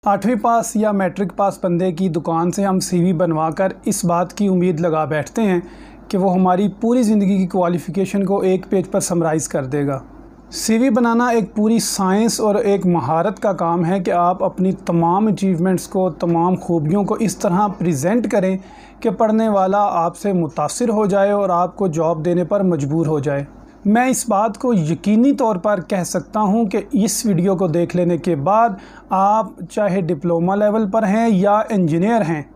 8वीं पास या matric pass बंदे की दुकान से हम सीवी बनवाकर इस बात की उम्मीद लगा बैठते हैं कि वो हमारी पूरी ज़िंदगी की क्वालिफ़िकेशन को एक पेज पर समराइज़ कर देगा। सीवी बनाना एक पूरी साइंस और एक महारत का काम है कि आप अपनी तमाम अचीवमेंट्स को, तमाम खूबियों को इस तरह प्रेजेंट करें कि पढ़ने वाला आपसे मुतासिर हो जाए और आपको जॉब देने पर मजबूर हो जाए। मैं इस बात को यकीनी तौर पर कह सकता हूं कि इस वीडियो को देख लेने के बाद आप चाहे डिप्लोमा लेवल पर हैं या इंजीनियर हैं,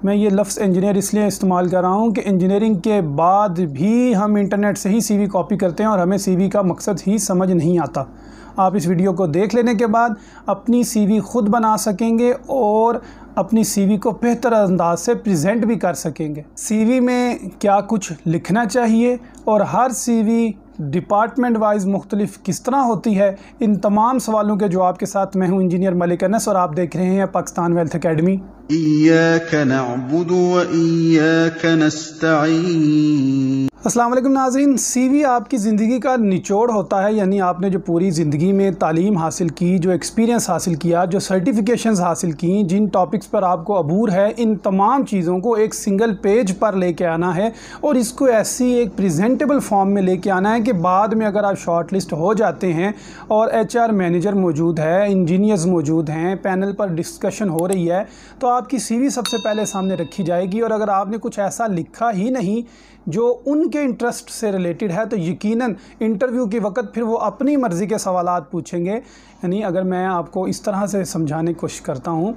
मैं ये लफ्ज़ इंजीनियर इसलिए इस्तेमाल कर रहा हूँ कि इंजीनियरिंग के बाद भी हम इंटरनेट से ही सीवी कॉपी करते हैं और हमें सीवी का मकसद ही समझ नहीं आता। आप इस वीडियो को देख लेने के बाद अपनी सीवी ख़ुद बना सकेंगे और अपनी सीवी को बेहतर अंदाज से प्रेजेंट भी कर सकेंगे। सीवी में क्या कुछ लिखना चाहिए और हर सीवी डिपार्टमेंट वाइज मुख्तलिफ किस तरह होती है, इन तमाम सवालों के जवाब के साथ मैं हूं इंजीनियर मलिक अनस और आप देख रहे हैं पाकिस्तान वेल्थ अकेडमी। इय्याक नअबुदु व इय्याक नस्तईन। अस्सलाम वालेकुम नाज़रीन, सीवी आपकी ज़िंदगी का निचोड़ होता है, यानी आपने जो पूरी ज़िंदगी में तालीम हासिल की, जो एक्सपीरियंस हासिल किया, जो सर्टिफिकेशंस हासिल की, जिन टॉपिक्स पर आपको अबूर है, इन तमाम चीज़ों को एक सिंगल पेज पर लेके आना है और इसको ऐसी एक प्रेजेंटेबल फॉर्म में लेके आना है कि बाद में अगर आप शॉर्ट लिस्ट हो जाते हैं और HR मैनेजर मौजूद है, इंजीनियर्स मौजूद हैं, पैनल पर डिस्कशन हो रही है, तो आपकी सीवी सबसे पहले सामने रखी जाएगी। और अगर आपने कुछ ऐसा लिखा ही नहीं जो उनके इंटरेस्ट से रिलेटेड है तो यकीनन इंटरव्यू के वक्त फिर वो अपनी मर्ज़ी के सवालात पूछेंगे। यानी अगर मैं आपको इस तरह से समझाने की कोशिश करता हूँ,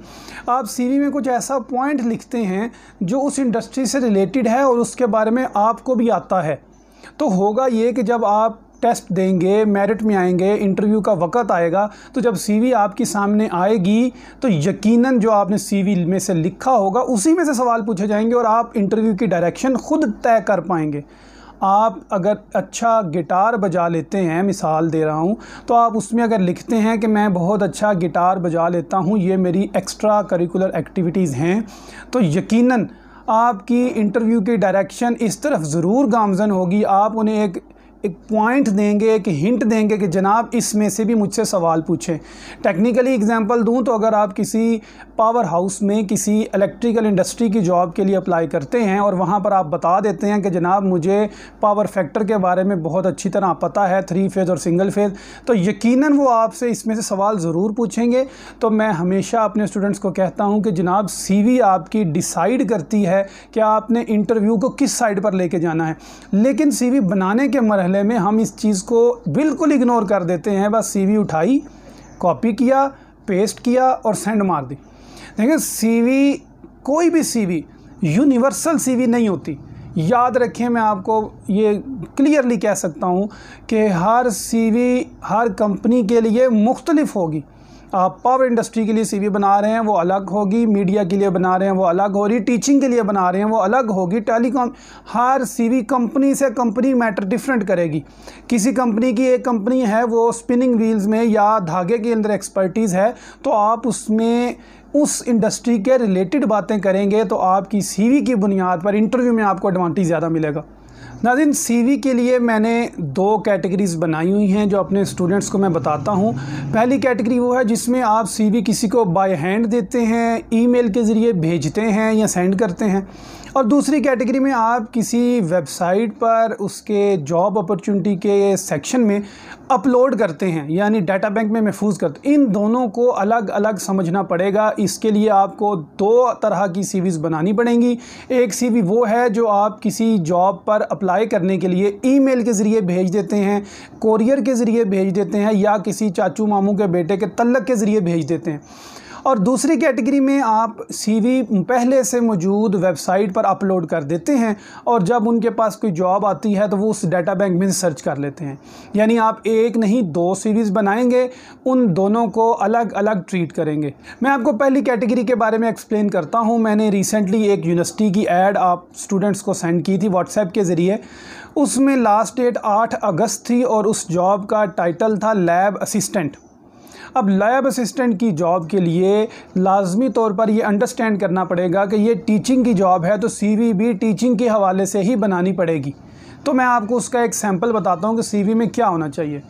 आप सीवी में कुछ ऐसा पॉइंट लिखते हैं जो उस इंडस्ट्री से रिलेटेड है और उसके बारे में आपको भी आता है, तो होगा ये कि जब आप टेस्ट देंगे, मेरिट में आएंगे, इंटरव्यू का वक़्त आएगा, तो जब सीवी आपके सामने आएगी तो यकीनन जो आपने सीवी में से लिखा होगा उसी में से सवाल पूछे जाएंगे और आप इंटरव्यू की डायरेक्शन खुद तय कर पाएंगे। आप अगर अच्छा गिटार बजा लेते हैं, मिसाल दे रहा हूँ, तो आप उसमें अगर लिखते हैं कि मैं बहुत अच्छा गिटार बजा लेता हूँ, ये मेरी एक्स्ट्रा करिकुलर एक्टिविटीज़ हैं, तो यकीनन आपकी इंटरव्यू की डायरेक्शन इस तरफ ज़रूर गामज़न होगी। आप उन्हें एक पॉइंट देंगे, एक हिंट देंगे कि जनाब इसमें से भी मुझसे सवाल पूछें। टेक्निकली एग्जांपल दूं तो अगर आप किसी पावर हाउस में किसी इलेक्ट्रिकल इंडस्ट्री की जॉब के लिए अप्लाई करते हैं और वहां पर आप बता देते हैं कि जनाब मुझे पावर फैक्टर के बारे में बहुत अच्छी तरह पता है, 3 फेज़ और सिंगल फेज़, तो यकीनन वो आपसे इसमें से सवाल ज़रूर पूछेंगे। तो मैं हमेशा अपने स्टूडेंट्स को कहता हूँ कि जनाब सीवी आपकी डिसाइड करती है कि आपने इंटरव्यू को किस साइड पर लेके जाना है, लेकिन सीवी बनाने के मरहले में हम इस चीज़ को बिल्कुल इग्नोर कर देते हैं। बस सीवी उठाई, कॉपी किया, पेस्ट किया और सेंड मार दी। देखिए सीवी, कोई भी सीवी यूनिवर्सल सीवी नहीं होती। याद रखें, मैं आपको ये क्लियरली कह सकता हूँ कि हर सीवी हर कंपनी के लिए मुख्तलिफ होगी। आप पावर इंडस्ट्री के लिए सीवी बना रहे हैं वो अलग होगी, मीडिया के लिए बना रहे हैं वो अलग हो रही, टीचिंग के लिए बना रहे हैं वो अलग होगी, टेलीकॉम, हर सीवी कंपनी से कंपनी मैटर डिफरेंट करेगी। किसी कंपनी की, एक कंपनी है वो स्पिनिंग व्हील्स में या धागे के अंदर एक्सपर्टीज़ है, तो आप उसमें उस इंडस्ट्री के रिलेटेड बातें करेंगे तो आपकी सीवी की बुनियाद पर इंटरव्यू में आपको एडवांटेज ज़्यादा मिलेगा। नाज़रीन, सीवी के लिए मैंने 2 कैटेगरीज़ बनाई हुई हैं जो अपने स्टूडेंट्स को मैं बताता हूं। पहली कैटेगरी वो है जिसमें आप सीवी किसी को बाय हैंड देते हैं, ईमेल के ज़रिए भेजते हैं या सेंड करते हैं, और दूसरी कैटेगरी में आप किसी वेबसाइट पर उसके जॉब अपॉर्चुनिटी के सेक्शन में अपलोड करते हैं, यानी डाटा बैंक में महफूज करते हैं। इन दोनों को अलग अलग समझना पड़ेगा। इसके लिए आपको 2 तरह की सीवीज़ बनानी पड़ेंगी। एक सीवी वो है जो आप किसी जॉब पर अप्लाई करने के लिए ईमेल के ज़रिए भेज देते हैं, कोरियर के ज़रिए भेज देते हैं या किसी चाचू मामू के बेटे के तल्लक के ज़रिए भेज देते हैं। और दूसरी कैटेगरी में आप सीवी पहले से मौजूद वेबसाइट पर अपलोड कर देते हैं और जब उनके पास कोई जॉब आती है तो वो उस डाटा बैंक में सर्च कर लेते हैं। यानी आप एक नहीं 2 सीवीज़ बनाएंगे, उन दोनों को अलग अलग ट्रीट करेंगे। मैं आपको पहली कैटेगरी के बारे में एक्सप्लेन करता हूँ। मैंने रिसेंटली एक यूनिवर्सिटी की ऐड आप स्टूडेंट्स को सेंड की थी व्हाट्सएप के ज़रिए। उसमें लास्ट डेट 8 अगस्त थी और उस जॉब का टाइटल था लैब असिस्टेंट। अब लैब असिस्टेंट की जॉब के लिए लाजमी तौर पर ये अंडरस्टैंड करना पड़ेगा कि ये टीचिंग की जॉब है, तो सीवी भी टीचिंग के हवाले से ही बनानी पड़ेगी। तो मैं आपको उसका एक सैंपल बताता हूँ कि सीवी में क्या होना चाहिए।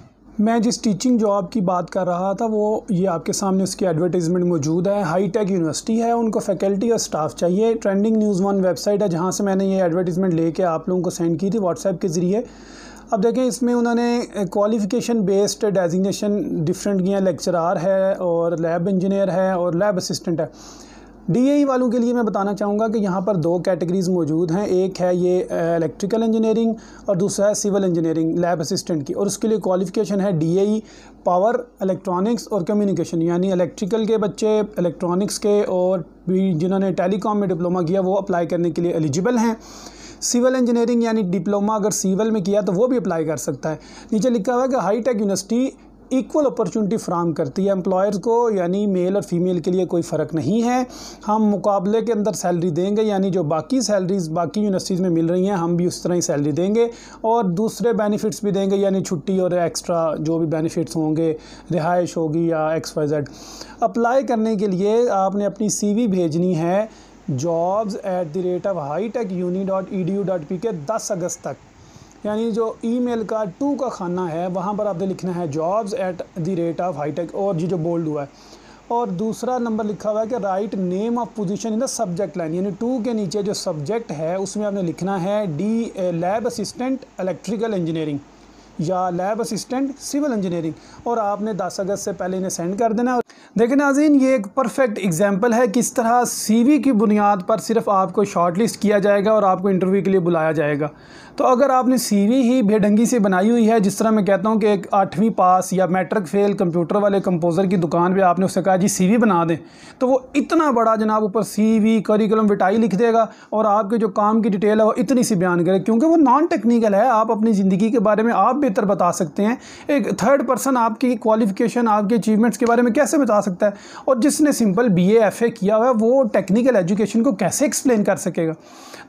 मैं जिस टीचिंग जॉब की बात कर रहा था वो ये आपके सामने उसकी एडवर्टाइजमेंट मौजूद है। हाई टेक यूनिवर्सिटी है, उनको फैकल्टी और स्टाफ चाहिए। ट्रेंडिंग न्यूज़ वन वेबसाइट है जहाँ से मैंने ये एडवर्टाइजमेंट लेके आप लोगों को सेंड की थी व्हाट्सएप के ज़रिए। अब देखें, इसमें उन्होंने क्वालिफ़िकेशन बेस्ड डेजिग्नेशन डिफरेंट किया, लेक्चरार है और लैब इंजीनियर है और लैब असिस्टेंट है। DAE वालों के लिए मैं बताना चाहूँगा कि यहाँ पर 2 कैटेगरीज़ मौजूद हैं। एक है ये इलेक्ट्रिकल इंजीनियरिंग और दूसरा है सिविल इंजीनियरिंग लैब असिस्टेंट की, और उसके लिए क्वालिफ़िकेशन है DAE पावर, इलेक्ट्रॉनिक्स और कम्युनिकेशन, यानी इलेक्ट्रिकल के बच्चे, इलेक्ट्रॉनिक्स के और भी जिन्होंने टेलीकॉम में डिप्लोमा किया वो अप्लाई करने के लिए एलिजिबल हैं। सिविल इंजीनियरिंग यानी डिप्लोमा अगर सिविल में किया तो वो भी अप्लाई कर सकता है। नीचे लिखा हुआ है कि high tech university equal opportunity फ्राहम करती है एम्प्लॉयर्स को, यानी मेल और फीमेल के लिए कोई फ़र्क नहीं है। हम मुकाबले के अंदर सैलरी देंगे, यानी जो बाकी सैलरीज़ बाकी यूनिवर्सिटीज़ में मिल रही हैं हम भी उस तरह ही सैलरी देंगे, और दूसरे बेनिफिट्स भी देंगे, यानी छुट्टी और एक्स्ट्रा जो भी बेनिफिट्स होंगे, रिहाइश होगी या XYZ। अप्लाई करने के लिए आपने अपनी CV भेजनी है jobs@hitechuni.edu.pk 10 अगस्त तक, यानी जो ईमेल का 2 का खाना है वहाँ पर आपने लिखना है jobs@hitech, और जो बोल्ड हुआ है। और दूसरा नंबर लिखा हुआ है कि write name of position in the subject line, यानी 2 के नीचे जो सब्जेक्ट है उसमें आपने लिखना है लैब असिस्टेंट इलेक्ट्रिकल इंजीनियरिंग या लैब असिस्टेंट सिविल इंजीनियरिंग, और आपने 10 अगस्त से पहले इन्हें सेंड कर देना। देखिए नाज़रीन, ये एक परफेक्ट एग्जांपल है किस तरह CV की बुनियाद पर सिर्फ आपको शॉर्टलिस्ट किया जाएगा और आपको इंटरव्यू के लिए बुलाया जाएगा। तो अगर आपने CV ही बेढंगी से बनाई हुई है, जिस तरह मैं कहता हूँ कि एक 8वीं पास या मैट्रिक फेल कंप्यूटर वाले कंपोज़र की दुकान पे आपने उससे कहा जी CV बना दें, तो वो इतना बड़ा जनाब ऊपर CV करिकुलम विटाई लिख देगा और आपके जो काम की डिटेल है वो इतनी सी बयान करे, क्योंकि वो नॉन टेक्निकल है। आप अपनी ज़िंदगी के बारे में आप बेहतर बता सकते हैं, एक थर्ड पर्सन आपकी क्वालिफ़िकेशन आपके अचीवमेंट्स के बारे में कैसे बता सकता है, और जिसने सिंपल BA FA किया हुआ है वो टेक्निकल एजुकेशन को कैसे एक्सप्लेन कर सकेगा।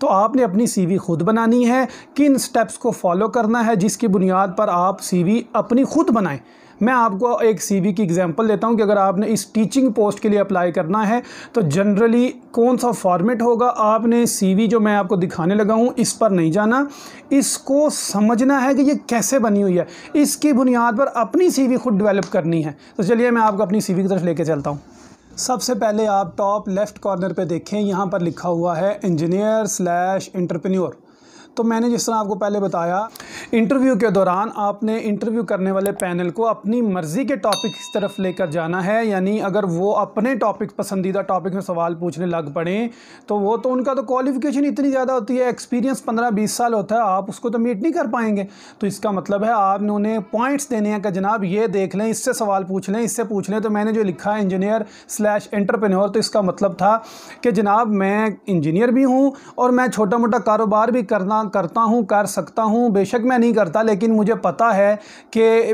तो आपने अपनी CV खुद बनानी है, किन स्टेप्स को फॉलो करना है जिसकी बुनियाद पर आप CV अपनी खुद बनाएं। मैं आपको एक CV की एग्जांपल देता हूं कि अगर आपने इस टीचिंग पोस्ट के लिए अप्लाई करना है तो जनरली कौन सा फॉर्मेट होगा। आपने CV जो मैं आपको दिखाने लगा हूं इस पर नहीं जाना, इसको समझना है कि ये कैसे बनी हुई है, इसकी बुनियाद पर अपनी CV खुद डेवलप करनी है। तो चलिए मैं आपको अपनी CV की तरफ लेके चलता हूँ। सबसे पहले आप टॉप लेफ़्ट कॉर्नर पे देखें, यहाँ पर लिखा हुआ है इंजीनियर/एंटरप्रेन्योर। तो मैंने जिस तरह आपको पहले बताया, इंटरव्यू के दौरान आपने इंटरव्यू करने वाले पैनल को अपनी मर्ज़ी के टॉपिक की तरफ लेकर जाना है, यानी अगर वो अपने टॉपिक पसंदीदा टॉपिक में सवाल पूछने लग पड़ें तो वो तो उनका तो क्वालिफ़िकेशन इतनी ज़्यादा होती है, एक्सपीरियंस 15-20 साल होता है, आप उसको तो मीट नहीं कर पाएंगे। तो इसका मतलब है आपने उन्हें पॉइंट्स देने हैं कि जनाब ये देख लें, इससे सवाल पूछ लें, इससे पूछ लें। तो मैंने जो लिखा है इंजीनियर/एंटरप्रेन्योर, तो इसका मतलब था कि जनाब मैं इंजीनियर भी हूँ और मैं छोटा मोटा कारोबार भी कर सकता हूँ। बेशक मैं नहीं करता, लेकिन मुझे पता है कि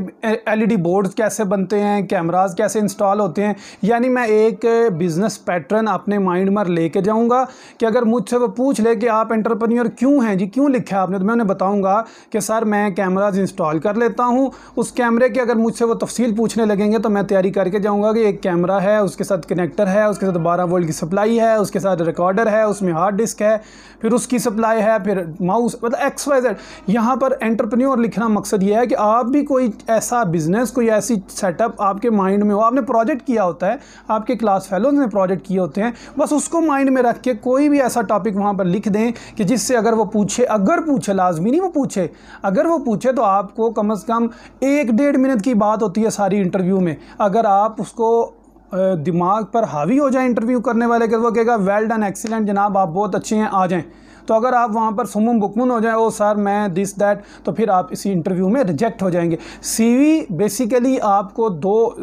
LED बोर्ड्स कैसे बनते हैं, कैमरास कैसे इंस्टॉल होते हैं। यानी मैं एक बिज़नेस पैटर्न अपने माइंड में लेके जाऊँगा कि अगर मुझसे वो पूछ ले कि आप एंटरप्रेन्योर क्यों हैं जी, क्यों लिखा है आपने, तो मैं उन्हें बताऊँगा कि सर मैं कैमराज इंस्टॉल कर लेता हूँ। उस कैमरे के अगर मुझसे वो तफसील पूछने लगेंगे तो मैं तैयारी करके जाऊँगा कि एक कैमरा है, उसके साथ कनेक्टर है, उसके साथ 12 वोल्ट की सप्लाई है, उसके साथ रिकॉर्डर है, उसमें हार्ड डिस्क है, फिर उसकी सप्लाई है, फिर माउस, मतलब XYZ। यहाँ पर एंटरप्रेन्योर लिखना मकसद ये है कि आप भी कोई ऐसा बिजनेस, कोई ऐसी सेटअप आपके माइंड में हो, आपने प्रोजेक्ट किया होता है, आपके क्लास फेलोज ने प्रोजेक्ट किए होते हैं, बस उसको माइंड में रख के कोई भी ऐसा टॉपिक वहाँ पर लिख दें कि जिससे अगर वो पूछे, लाजमी नहीं वो पूछे, अगर वो पूछे तो आपको कम से कम 1-1.5 मिनट की बात होती है सारी इंटरव्यू में। अगर आप उसको दिमाग पर हावी हो जाए इंटरव्यू करने वाले के, वो कहेगा वेल डन, एक्सीलेंट जनाब, आप बहुत अच्छे हैं, आ जाएं। तो अगर आप वहाँ पर सुमुम बुकमुन हो जाए, ओ सर मैं दिस दैट, तो फिर आप इसी इंटरव्यू में रिजेक्ट हो जाएंगे। CV बेसिकली आपको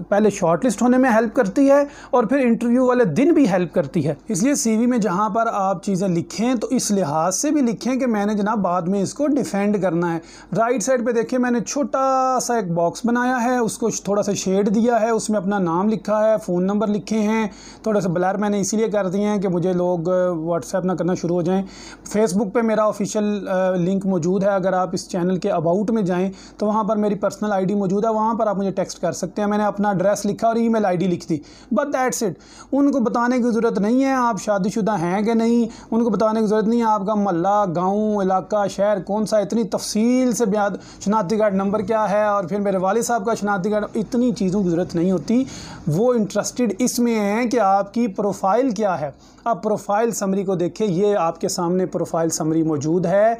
पहले शॉर्टलिस्ट होने में हेल्प करती है और फिर इंटरव्यू वाले दिन भी हेल्प करती है। इसलिए CV में जहाँ पर आप चीज़ें लिखें तो इस लिहाज से भी लिखें कि मैंने जनाब बाद में इसको डिफेंड करना है। राइट साइड पे देखिए मैंने छोटा सा एक बॉक्स बनाया है, उसको थोड़ा सा शेड दिया है, उसमें अपना नाम लिखा है, फ़ोन नंबर लिखे हैं, थोड़ा सा ब्लर मैंने इसीलिए कर दिए हैं कि मुझे लोग व्हाट्सएप ना करना शुरू हो जाएँ। फेसबुक पे मेरा ऑफिशियल लिंक मौजूद है। अगर आप इस चैनल के अबाउट में जाएं तो वहाँ पर मेरी पर्सनल आईडी मौजूद है, वहाँ पर आप मुझे टेक्स्ट कर सकते हैं। मैंने अपना एड्रेस लिखा और ईमेल आईडी लिख दी, बट दैट्स इट। उनको बताने की ज़रूरत नहीं है आप शादीशुदा हैं कि नहीं, उनको बताने की ज़रूरत नहीं है आपका मोहल्ला, गाँव, इलाका, शहर कौन सा, इतनी तफसील से बयान, शनाख्ती कार्ड नंबर क्या है और फिर मेरे वालिद साहब का शनाख्ती कार्ड, इतनी चीज़ों की ज़रूरत नहीं होती। वो इंटरेस्टेड इसमें हैं कि आपकी प्रोफाइल क्या है। आप प्रोफाइल समरी को देखें, ये आपके सामने प्रोफाइल समरी मौजूद है।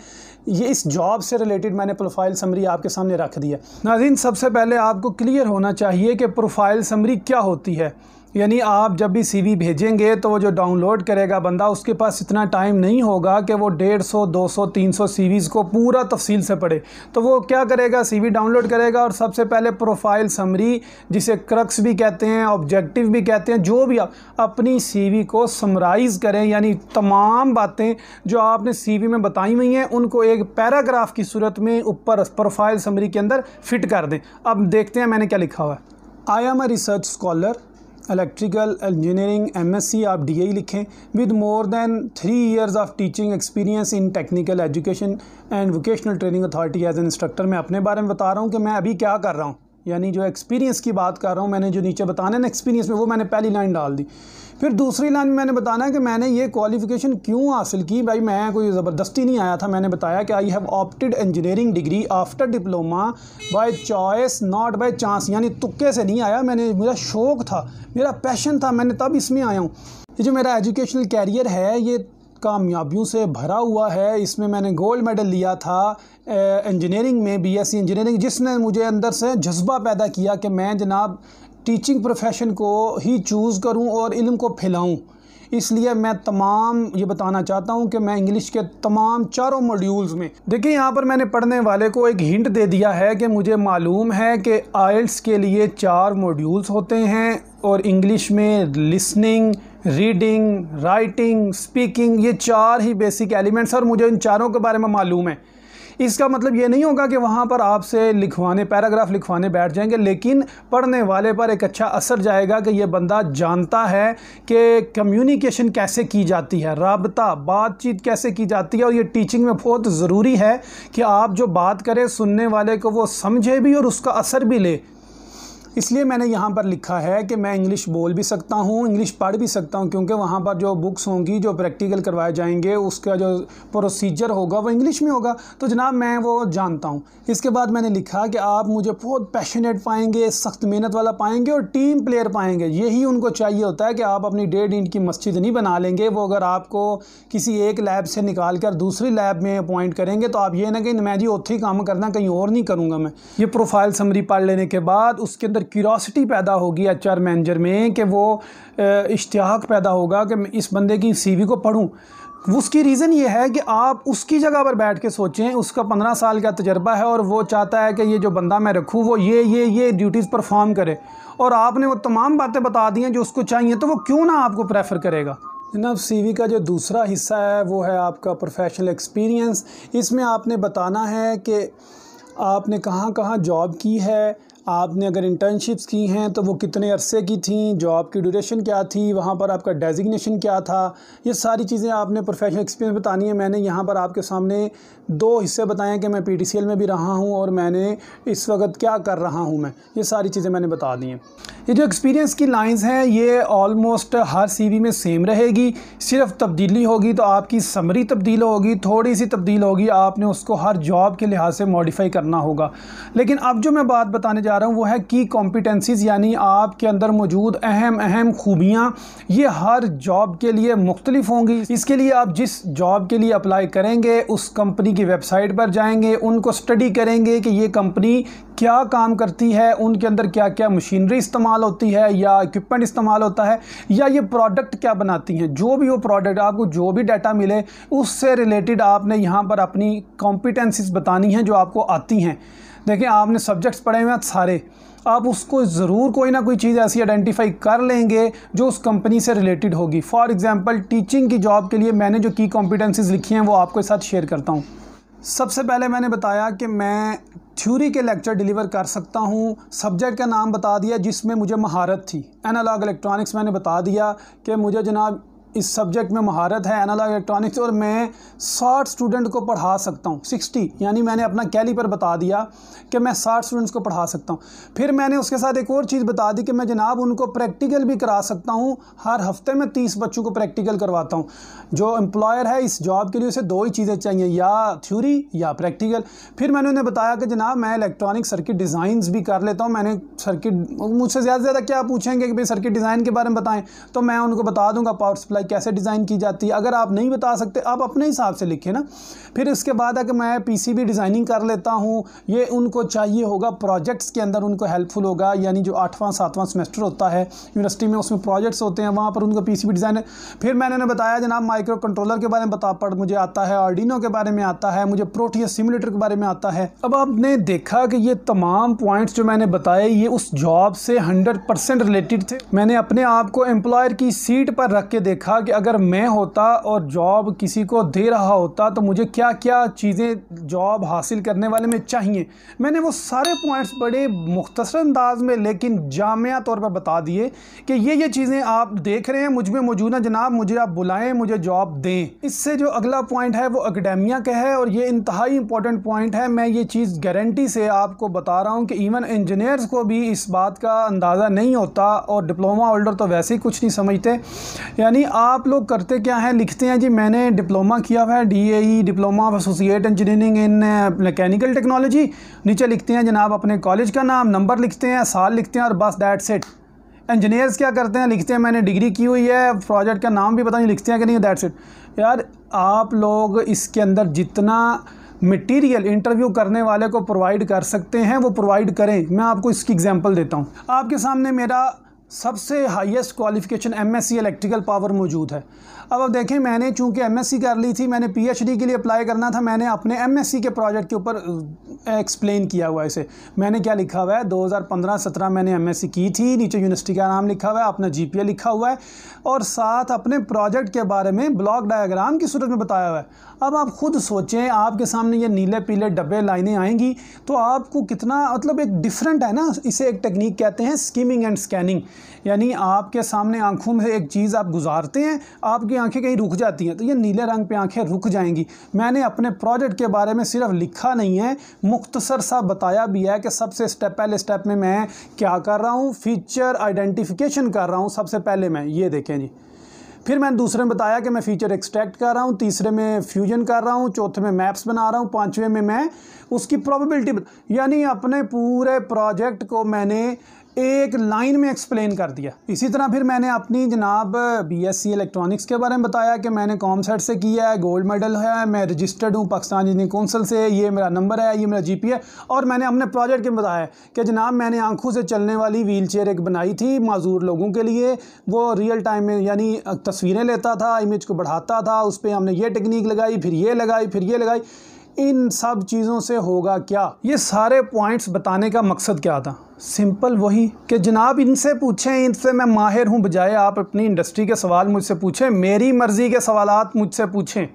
ये इस जॉब से रिलेटेड मैंने प्रोफाइल समरी आपके सामने रख दिया। नाज़रीन, सबसे पहले आपको क्लियर होना चाहिए कि प्रोफाइल समरी क्या होती है। यानी आप जब भी सीवी भेजेंगे तो वो जो डाउनलोड करेगा बंदा, उसके पास इतना टाइम नहीं होगा कि वो 150, 200, 300 सीवीज़ को पूरा तफसील से पढ़े। तो वो क्या करेगा, सीवी डाउनलोड करेगा और सबसे पहले प्रोफाइल समरी, जिसे क्रक्स भी कहते हैं, ऑब्जेक्टिव भी कहते हैं, जो भी आप अपनी सीवी को समराइज़ करें, यानी तमाम बातें जो आपने सीवी में बताई हुई हैं उनको एक पैराग्राफ की सूरत में ऊपर प्रोफाइल समरी के अंदर फिट कर दें। अब देखते हैं मैंने क्या लिखा हुआ है। I am a research scholar, electrical engineering MSc, आप DI लिखें, with more than 3 years of teaching experience in technical education and vocational training authority as an instructor. मैं अपने बारे में बता रहा हूँ कि मैं अभी क्या कर रहा हूँ, यानी जो एक्सपीरियंस की बात कर रहा हूँ। मैंने जो नीचे बताना है ना एक्सपीरियंस में, वो मैंने पहली लाइन डाल दी। फिर दूसरी लाइन में मैंने बताना है कि मैंने ये क्वालिफ़िकेशन क्यों हासिल की। भाई मैं कोई ज़बरदस्ती नहीं आया था। मैंने बताया कि I have opted engineering degree after diploma by choice not by chance, यानी तुक्के से नहीं आया। मेरा शौक़ था, मेरा पैशन था, मैंने तब इसमें आया हूँ। ये जो मेरा एजुकेशनल कैरियर है ये कामयाबियों से भरा हुआ है। इसमें मैंने गोल्ड मेडल लिया था इंजीनियरिंग में, BSc इंजीनियरिंग, जिसने मुझे अंदर से जज्बा पैदा किया कि मैं जनाब टीचिंग प्रोफेशन को ही चूज़ करूं और इल्म को फैलाऊं। इसलिए मैं तमाम ये बताना चाहता हूं कि मैं इंग्लिश के तमाम चारों मॉड्यूल्स में, देखिए यहाँ पर मैंने पढ़ने वाले को एक हिंट दे दिया है कि मुझे मालूम है कि IELTS के लिए 4 मॉड्यूल्स होते हैं और इंग्लिश में लिसनिंग, रीडिंग, राइटिंग, स्पीकिंग, ये 4 ही बेसिक एलिमेंट्स, और मुझे इन चारों के बारे में मालूम है। इसका मतलब ये नहीं होगा कि वहाँ पर आपसे पैराग्राफ लिखवाने बैठ जाएंगे, लेकिन पढ़ने वाले पर एक अच्छा असर जाएगा कि ये बंदा जानता है कि कम्युनिकेशन कैसे की जाती है, राबता, बातचीत कैसे की जाती है। और ये टीचिंग में बहुत ज़रूरी है कि आप जो बात करें सुनने वाले को वो समझे भी और उसका असर भी ले। इसलिए मैंने यहाँ पर लिखा है कि मैं इंग्लिश बोल भी सकता हूँ, इंग्लिश पढ़ भी सकता हूँ, क्योंकि वहाँ पर जो बुक्स होंगी, जो प्रैक्टिकल करवाए जाएंगे, उसका जो प्रोसीजर होगा वो इंग्लिश में होगा। तो जनाब मैं वो जानता हूँ। इसके बाद मैंने लिखा कि आप मुझे बहुत पैशनेट पाएंगे, सख्त मेहनत वाला पाएंगे और टीम प्लेयर पाएंगे। यही उनको चाहिए होता है कि आप अपनी 1.5 ईंट की मस्जिद नहीं बना लेंगे। वो अगर आपको किसी एक लैब से निकाल कर दूसरी लैब में अपॉइंट करेंगे तो आप ये ना कि मैं जी उत्थे ही काम करना, कहीं और नहीं करूँगा मैं। ये प्रोफाइल समरी पढ़ लेने के बाद उसके अंदर क्यूरियोसिटी पैदा होगी HR मैनेजर में, कि वो इश्तियाक पैदा होगा कि मैं इस बंदे की CV को पढूं। उसकी रीज़न ये है कि आप उसकी जगह पर बैठ के सोचें, उसका 15 साल का तजर्बा है और वो चाहता है कि ये जो बंदा मैं रखूँ वो ये ड्यूटीज़ परफॉर्म करे, और आपने वो तमाम बातें बता दी हैं जो उसको चाहिए, तो वो क्यों ना आपको प्रेफर करेगा। जनाब CV का जो दूसरा हिस्सा है वो है आपका प्रोफेशनल एक्सपीरियंस। इसमें आपने बताना है कि आपने कहाँ कहाँ जॉब की है, आपने अगर इंटर्नशिप्स की हैं तो वो कितने अरसे की थी, जॉब की ड्यूरेशन क्या थी, वहाँ पर आपका डेजिग्नेशन क्या था। ये सारी चीज़ें आपने प्रोफेशनल एक्सपीरियंस बतानी है। मैंने यहाँ पर आपके सामने 2 हिस्से बताए हैं कि मैं PTCL में भी रहा हूँ और मैंने इस वक्त क्या कर रहा हूँ मैं, ये सारी चीज़ें मैंने बता दी हैं। ये जो एक्सपीरियंस की लाइंस हैं ये ऑलमोस्ट हर CV में सेम रहेगी, सिर्फ तब्दीली होगी तो आपकी समरी तब्दील होगी, थोड़ी सी तब्दील होगी, आपने उसको हर जॉब के लिहाज से मॉडिफाई करना होगा। लेकिन अब जो मैं बात बताने जा रहा हूँ वो है की कॉम्पिटेंसीज़, यानी आपके अंदर मौजूद अहम खूबियाँ। ये हर जॉब के लिए मुख्तलिफ होंगी। इसके लिए आप जिस जॉब के लिए अप्लाई करेंगे उस कंपनी की वेबसाइट पर जाएंगे, उनको स्टडी करेंगे कि ये कंपनी क्या काम करती है, उनके अंदर क्या क्या मशीनरी इस्तेमाल होती है या इक्विपमेंट इस्तेमाल होता है, या ये प्रोडक्ट क्या बनाती हैं। जो भी वो प्रोडक्ट, आपको जो भी डाटा मिले उससे रिलेटेड आपने यहाँ पर अपनी कॉम्पिटेंसीज़ बतानी हैं जो आपको आती हैं। देखिए आपने सब्जेक्ट्स पढ़े हुए हैं सारे, आप उसको ज़रूर कोई ना कोई चीज़ ऐसी आइडेंटिफाई कर लेंगे जो उस कंपनी से रिलेटेड होगी। फॉर एग्जांपल टीचिंग की जॉब के लिए मैंने जो की कॉम्पिटेंसीज़ लिखी हैं वो आपके साथ शेयर करता हूँ। सबसे पहले मैंने बताया कि मैं थ्योरी के लेक्चर डिलीवर कर सकता हूँ। सब्जेक्ट का नाम बता दिया जिसमें मुझे महारत थी। एनालॉग इलेक्ट्रॉनिक्स मैंने बता दिया कि मुझे जनाब इस सब्जेक्ट में महारत है एनालॉग इलेक्ट्रॉनिक्स और मैं 60 स्टूडेंट को पढ़ा सकता हूँ। 60 यानी मैंने अपना कैलिपर बता दिया कि मैं 60 स्टूडेंट्स को पढ़ा सकता हूँ। फिर मैंने उसके साथ एक और चीज़ बता दी कि मैं जनाब उनको प्रैक्टिकल भी करा सकता हूँ। हर हफ्ते में 30 बच्चों को प्रैक्टिकल करवाता हूँ। जो एम्प्लॉयर है इस जॉब के लिए उसे 2 ही चीज़ें चाहिए, या थ्योरी या प्रैक्टिकल। फिर मैंने उन्हें बताया कि जनाब मैं इलेक्ट्रॉनिक सर्किट डिज़ाइंस भी कर लेता हूँ। मैंने सर्किट, मुझसे ज़्यादा क्या पूछेंगे कि भाई सर्किट डिज़ाइन के बारे में बताएं, तो मैं उनको बता दूंगा पावर सप्लाई कैसे डिज़ाइन की जाती है। अगर आप नहीं बता सकते आप अपने हिसाब से लिखें ना। फिर इसके बाद है कि मैं पीसीबी डिज़ाइनिंग कर लेता हूँ। ये उनको चाहिए होगा प्रोजेक्ट्स के अंदर, उनको हेल्पफुल होगा। यानी जो 8वां 7वां सेमेस्टर होता है यूनिवर्सिटी में, उसमें प्रोजेक्ट्स होते हैं, वहाँ पर उनको पीसीबी डिज़ाइन। फिर मैंने उन्हें बताया जनाब माइक्रो कंट्रोलर के बारे में मुझे आता है, आर्डिनो के बारे में आता है, मुझे प्रोटियस सिमुलेटर के बारे में आता है। अब आपने देखा कि ये तमाम पॉइंट्स जो मैंने बताए ये उस जॉब से 100% रिलेटेड थे। मैंने अपने आप को एम्प्लॉयर की सीट पर रख के देखा कि अगर मैं होता और जॉब किसी को दे रहा होता तो मुझे क्या क्या चीज़ें जॉब हासिल करने वाले में चाहिए। मैंने वो सारे पॉइंट्स बड़े मुख्तसर अंदाज में लेकिन जामिया तौर पर बता दिए कि ये चीज़ें आप देख रहे हैं मुझ में मौजूद है जनाब, मुझे आप बुलाएं, मुझे जॉब दें। इससे जो अगला पॉइंट है वो एकेडेमिया का है और ये इंतहाई इंपॉर्टेंट पॉइंट है। मैं ये चीज़ गारंटी से आपको बता रहा हूँ कि इवन इंजीनियर्स को भी इस बात का अंदाज़ा नहीं होता और डिप्लोमा होल्डर तो वैसे ही कुछ नहीं समझते। यानी आप लोग करते क्या हैं, लिखते हैं जी मैंने डिप्लोमा किया हुआ है, DAE diploma of associate engineering in mechanical technology, नीचे लिखते हैं जनाब अपने कॉलेज का नाम, नंबर लिखते हैं, साल लिखते हैं और बस दैट्स इट। इंजीनियर्स क्या करते हैं, लिखते हैं मैंने डिग्री की हुई है, प्रोजेक्ट का नाम भी पता नहीं लिखते हैं कि नहीं, दैट्स इट। यार आप लोग इसके अंदर जितना मटेरियल इंटरव्यू करने वाले को प्रोवाइड कर सकते हैं वो प्रोवाइड करें। मैं आपको इसकी एग्जांपल देता हूँ। आपके सामने मेरा सबसे highest qualification MSc electrical power मौजूद है। अब देखें मैंने चूंकि MSc कर ली थी, मैंने PhD के लिए अप्लाई करना था, मैंने अपने MSc के प्रोजेक्ट के ऊपर एक्सप्लेन किया हुआ है इसे। मैंने क्या लिखा हुआ है, 2015-17 मैंने MSc की थी, नीचे यूनिवर्सिटी का नाम लिखा हुआ है, अपना GPA लिखा हुआ है और साथ अपने प्रोजेक्ट के बारे में ब्लॉक डायग्राम की सूरत में बताया हुआ है। अब आप खुद सोचें, आपके सामने ये नीले पीले डब्बे लाइनें आएंगी तो आपको कितना मतलब एक डिफरेंट है ना। इसे एक टेक्निक कहते हैं स्किमिंग एंड स्कैनिंग। यानी आपके सामने आंखों में एक चीज़ आप गुजारते हैं, आपकी आंखें कहीं रुक जाती हैं तो ये नीले रंग पे आंखें रुक जाएंगी। मैंने अपने प्रोजेक्ट के बारे में सिर्फ लिखा नहीं है, मुख्तसर सा बताया भी है कि सबसे पहले स्टेप में मैं क्या कर रहा हूँ, फीचर आइडेंटिफिकेशन कर रहा हूँ सबसे पहले मैं, ये देखें जी। फिर मैंने दूसरे में बताया कि मैं फ़ीचर एक्सट्रैक्ट कर रहा हूँ, तीसरे में फ्यूजन कर रहा हूँ, चौथे में मैप्स बना रहा हूँ, पाँचवें में मैं उसकी प्रोबेबिलिटी, यानी अपने पूरे प्रोजेक्ट को मैंने एक लाइन में एक्सप्लेन कर दिया। इसी तरह फिर मैंने अपनी जनाब BSc इलेक्ट्रॉनिक्स के बारे में बताया कि मैंने कॉमसेट से किया है, गोल्ड मेडल है, मैं रजिस्टर्ड हूँ पाकिस्तान इंजीनियरिंग काउंसिल से, ये मेरा नंबर है, ये मेरा GPA है। और मैंने अपने प्रोजेक्ट के बताया कि जनाब मैंने आंखों से चलने वाली व्हील चेयर एक बनाई थी माजूर लोगों के लिए, वो रियल टाइम में यानी तस्वीरें लेता था, इमेज को बढ़ाता था, उस पर हमने ये टेक्निक लगाई, फिर ये लगाई, फिर ये लगाई। इन सब चीज़ों से होगा क्या, ये सारे पॉइंट्स बताने का मकसद क्या था, सिंपल वही कि जनाब इनसे पूछें, इनसे मैं माहिर हूँ, बजाय आप अपनी इंडस्ट्री के सवाल मुझसे पूछें, मेरी मर्ज़ी के सवालात मुझसे पूछें।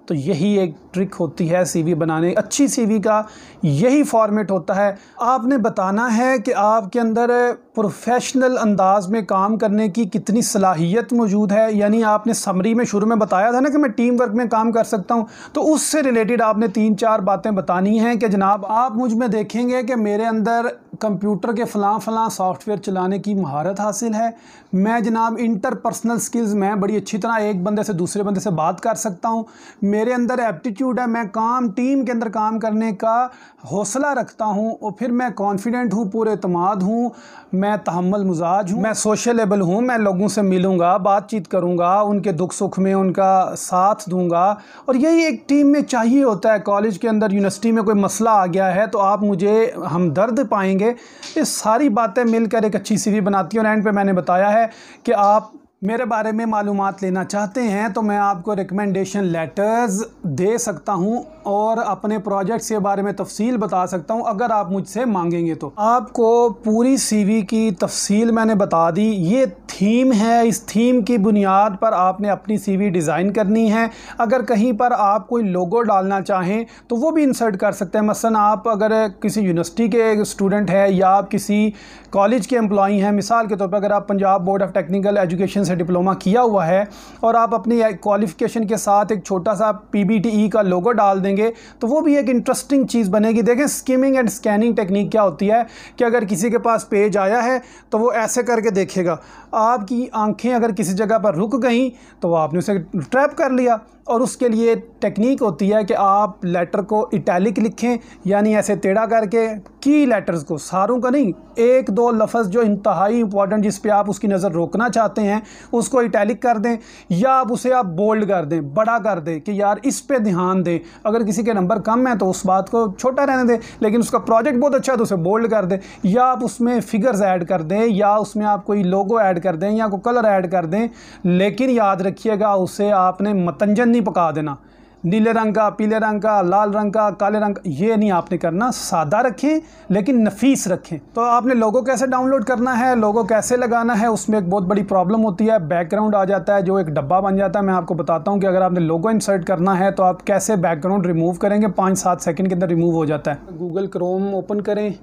तो यही एक ट्रिक होती है CV बनाने, अच्छी CV का यही फॉर्मेट होता है। आपने बताना है कि आपके अंदर प्रोफेशनल अंदाज में काम करने की कितनी सलाहियत मौजूद है। यानी आपने समरी में शुरू में बताया था ना कि मैं टीम वर्क में काम कर सकता हूं, तो उससे रिलेटेड आपने 3-4 बातें बतानी हैं कि जनाब आप मुझ में देखेंगे कि मेरे अंदर कंप्यूटर के फ़लाँ सॉफ्टवेयर चलाने की महारत हासिल है, मैं जनाब इंटरपर्सनल स्किल्स मैं बड़ी अच्छी तरह एक बंदे से दूसरे बंदे से बात कर सकता हूँ, मेरे अंदर एप्टीट्यूड है, मैं टीम के अंदर काम करने का हौसला रखता हूँ और फिर मैं कॉन्फिडेंट हूँ, पूरे एतमाद हूँ, मैं तहम्मुल मुजाज हूँ, मैं सोशलेबल हूँ, मैं लोगों से मिलूँगा, बातचीत करूँगा, उनके दुख सुख में उनका साथ दूँगा। और यही एक टीम में चाहिए होता है। कॉलेज के अंदर यूनिवर्सिटी में कोई मसला आ गया है तो आप मुझे हमदर्द पाएंगे। ये सारी बातें मिलकर एक अच्छी CV बनाती हैं। और एंड पे मैंने बताया है कि आप मेरे बारे में मालूमात लेना चाहते हैं तो मैं आपको रिकमेंडेशन लेटर्स दे सकता हूं और अपने प्रोजेक्ट्स के बारे में तफसील बता सकता हूं अगर आप मुझसे मांगेंगे तो। आपको पूरी CV की तफसील मैंने बता दी। ये थीम है, इस थीम की बुनियाद पर आपने अपनी CV डिज़ाइन करनी है। अगर कहीं पर आप कोई लोगो डालना चाहें तो वो भी इंसर्ट कर सकते हैं। मसलन आप अगर किसी यूनिवर्सिटी के स्टूडेंट हैं या आप किसी कॉलेज के एम्प्लॉई हैं, मिसाल के तौर पर अगर आप Punjab board of technical education से से डिप्लोमा किया हुआ है और आप अपनी क्वालिफ़िकेशन के साथ एक छोटा सा PBTE का लोगो डाल देंगे तो वो भी एक इंटरेस्टिंग चीज़ बनेगी। देखें स्किमिंग एंड स्कैनिंग टेक्निक क्या होती है कि अगर किसी के पास पेज आया है तो वो ऐसे करके देखेगा, आपकी आंखें अगर किसी जगह पर रुक गई तो आपने उसे ट्रैप कर लिया। और उसके लिए टेक्निक होती है कि आप लेटर को इटैलिक लिखें, यानी ऐसे टेढ़ा करके की लेटर्स को, सारों का नहीं, एक दो लफ्ज़ जो इंतहाई इंपॉर्टेंट जिस पे आप उसकी नज़र रोकना चाहते हैं उसको इटैलिक कर दें, या आप उसे आप बोल्ड कर दें, बड़ा कर दें कि यार इस पे ध्यान दें। अगर किसी के नंबर कम है तो उस बात को छोटा रहने दें, लेकिन उसका प्रोजेक्ट बहुत अच्छा है तो उसे बोल्ड कर दें, या आप उसमें फिगर्स ऐड कर दें, या उसमें आप कोई लोगो ऐड कर दें, या कोई कलर ऐड कर दें। लेकिन याद रखिएगा उसे आपने मतंजन नहीं पका देना, नीले रंग का, पीले रंग का, लाल रंग का, काले रंग का, ये नहीं आपने करना। सादा रखें लेकिन नफीस रखें। तो आपने लोगो कैसे डाउनलोड करना है, लोगो कैसे लगाना है, उसमें एक बहुत बड़ी प्रॉब्लम होती है। बैकग्राउंड आ जाता है जो एक डब्बा बन जाता है। मैं आपको बताता हूँ कि अगर आपने लोगो इंसर्ट करना है तो आप कैसे बैकग्राउंड रिमूव करेंगे। 5-7 सेकंड के अंदर रिमूव हो जाता है। गूगल क्रोम ओपन करें,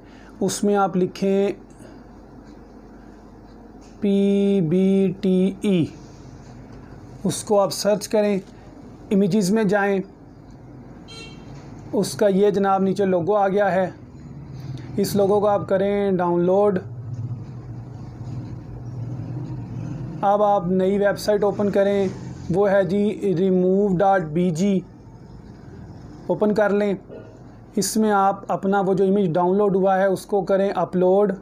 उसमें आप लिखें PBTE, उसको आप सर्च करें, इमेजेस में जाएं, उसका ये जनाब नीचे लोगो आ गया है। इस लोगो को आप करें डाउनलोड। अब आप नई वेबसाइट ओपन करें, वो है जी remove.bg, ओपन कर लें। इसमें आप अपना वो जो इमेज डाउनलोड हुआ है उसको करें अपलोड।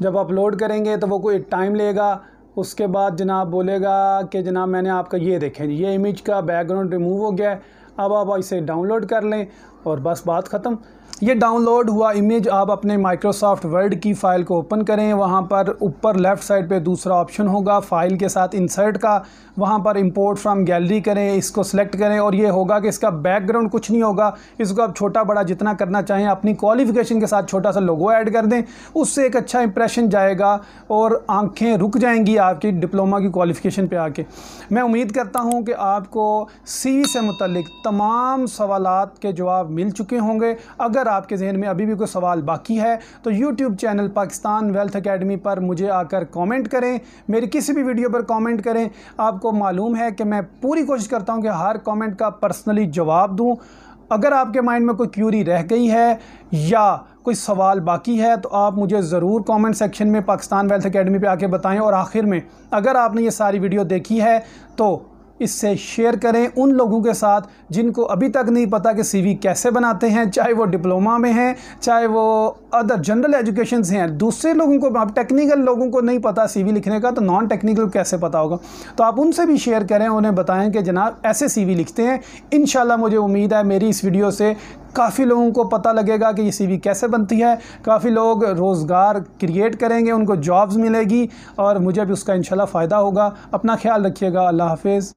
जब अपलोड करेंगे तो वो कोई टाइम लेगा, उसके बाद जनाब बोलेगा कि जनाब मैंने आपका ये देखें ये इमेज का बैकग्राउंड रिमूव हो गया है। अब आप इसे डाउनलोड कर लें और बस बात ख़त्म। ये डाउनलोड हुआ इमेज आप अपने माइक्रोसॉफ्ट वर्ड की फ़ाइल को ओपन करें। वहाँ पर ऊपर लेफ़्ट साइड पे दूसरा ऑप्शन होगा फ़ाइल के साथ इंसर्ट का, वहाँ पर इंपोर्ट फ्रॉम गैलरी करें, इसको सिलेक्ट करें और ये होगा कि इसका बैकग्राउंड कुछ नहीं होगा। इसको आप छोटा बड़ा जितना करना चाहें, अपनी क्वालिफ़िकेशन के साथ छोटा सा लोगो ऐड कर दें, उससे एक अच्छा इंप्रेशन जाएगा और आँखें रुक जाएंगी आपकी डिप्लोमा की क्वालिफ़िकेशन पे आके। मैं उम्मीद करता हूँ कि आपको CV से मुतल्लिक तमाम सवालात के जवाब मिल चुके होंगे। अगर आपके जहन में अभी भी कोई सवाल बाकी है तो YouTube channel Pakistan wealth academy पर मुझे आकर कमेंट करें, मेरी किसी भी वीडियो पर कमेंट करें। आपको मालूम है कि मैं पूरी कोशिश करता हूं कि हर कमेंट का पर्सनली जवाब दूं। अगर आपके माइंड में कोई क्यूरी रह गई है या कोई सवाल बाकी है तो आप मुझे ज़रूर कमेंट सेक्शन में पाकिस्तान वेल्थ एकेडमी पे आके बताएं। और आखिर में अगर आपने ये सारी वीडियो देखी है तो इससे शेयर करें उन लोगों के साथ जिनको अभी तक नहीं पता कि CV कैसे बनाते हैं, चाहे वो डिप्लोमा में हैं, चाहे वो अदर जनरल एजुकेशन से हैं। दूसरे लोगों को, अब टेक्निकल लोगों को नहीं पता CV लिखने का, तो नॉन टेक्निकल कैसे पता होगा। तो आप उनसे भी शेयर करें, उन्हें बताएं कि जनाब ऐसे CV लिखते हैं। इंशाल्लाह मुझे उम्मीद है मेरी इस वीडियो से काफ़ी लोगों को पता लगेगा कि ये CV कैसे बनती है। काफ़ी लोग रोज़गार क्रिएट करेंगे, उनको जॉब्स मिलेगी और मुझे भी उसका इंशाल्लाह फ़ायदा होगा। अपना ख्याल रखिएगा। अल्लाह हाफिज़।